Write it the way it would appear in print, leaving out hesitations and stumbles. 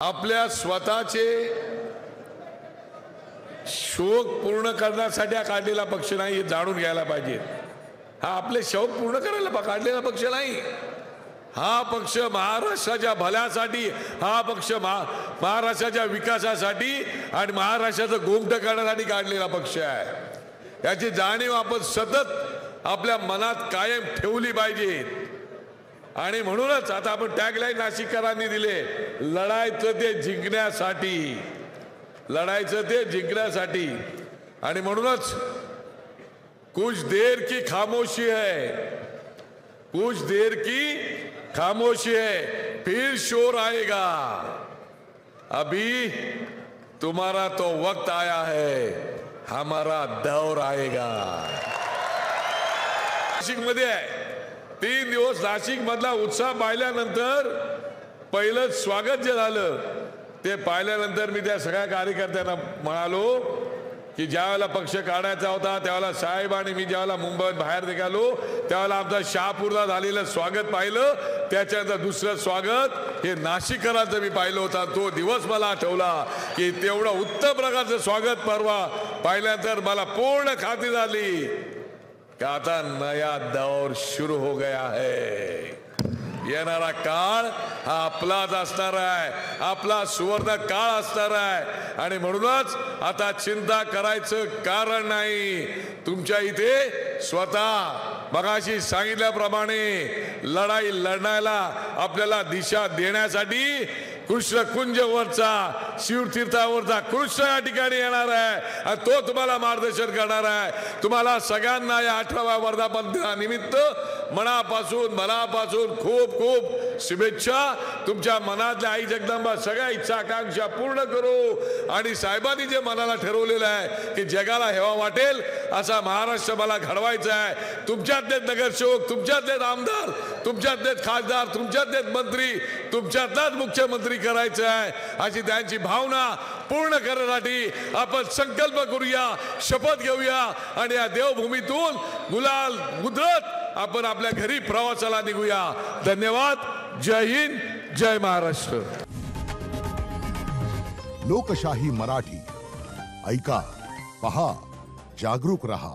आपल्या स्वतःचे शोक पूर्ण करण्यासाठी काढलेला पक्ष नाही हे जाणून घ्यायला पाहिजे। हा आपले शौक पूर्ण करायला काढलेला पक्ष नाही। हा पक्ष महाराष्ट्राच्या भल्यासाठी, हा पक्ष महाराष्ट्राच्या विकासासाठी आणि महाराष्ट्राचं गोंगट करण्यासाठी काढलेला पक्ष आहे। याची जाणीव आपण सतत आपल्या मनात कायम ठेवली पाहिजे। आणि म्हणूनच आता आपण टॅगलाईन नाशिककरांनी दिले, लढायचं ते जिंकण्यासाठी, लढायचं ते जिंकण्यासाठी। आणि म्हणूनच कुछ देर की खामोशी है, कुछ देर की खामोशी है, फिर शोर आएगा। अभी तुम्हारा तो वक्त आया है, हमारा दौर आएगा। नाशिक मध्ये आहे 3 दिवस नाशिक मधला उत्साह पाहिल्यानंतर पहिलं स्वागत जे झालं ते पाहिल्यानंतर मी त्या सगळ्या कार्यकर्त्यांना म्हणालो की ज्यावेळेला पक्ष काढायचा होता त्यावेळेला साहेब आणि मी ज्यावेळेला मुंबईत बाहेर निघालो त्यावेळेला आमचा शहापूरला झालेलं स्वागत पाहिलं, त्याच्यानंतर दुसरं स्वागत हे नाशिककरांचं मी पाहिलं होता। तो दिवस मला आठवला की तेवढं उत्तम प्रकारचं स्वागत परवा पाहिल्यानंतर मला पूर्ण खात्री झाली कि आता नया दौर शुरू हो गया है। येणारा काळ हा आपलाच असणार आहे, आपला सुवर्ण काळ असणार आहे। आणि म्हणूनच आता चिंता करायचं कारण नाही। तुमच्या इथे स्वतः मगाशी सांगितल्याप्रमाणे लढाई लढण्याला आपल्याला दिशा देण्यासाठी कृष्णकुंजवरचा शिवतीर्थावरचा कृष्ण या ठिकाणी येणार आहे आणि तो तुम्हाला मार्गदर्शन करणार आहे। तुम्हाला सगळ्यांना या 18व्या वर्धापन दिनानिमित्त मनापासून खूप खूप शुभेच्छा। तुमच्या मनातल्या आई जगदंबा सगळ्या इच्छा आकांक्षा पूर्ण करू आणि साहेबांनी जे मनाला ठरवलेलं आहे की जगाला हेवा वाटेल असा महाराष्ट्र मला घडवायचा आहे। तुमच्यातले नगरसेवक, तुमच्यातले आमदार, तुमच्यातले खासदार, तुमच्यातले मंत्री, तुमच्यातलाच मुख्यमंत्री करायचं आहे अशी त्यांची भावना पूर्ण करण्यासाठी आपण संकल्प करूया, शपथ घेऊया आणि या देवभूमीतून गुलाल उधळत आपण आपल्या घरी प्रवासाला निघूया। धन्यवाद। जय हिंद, जय महाराष्ट्र। लोकशाही मराठी ऐका, पहा, जागरूक रहा।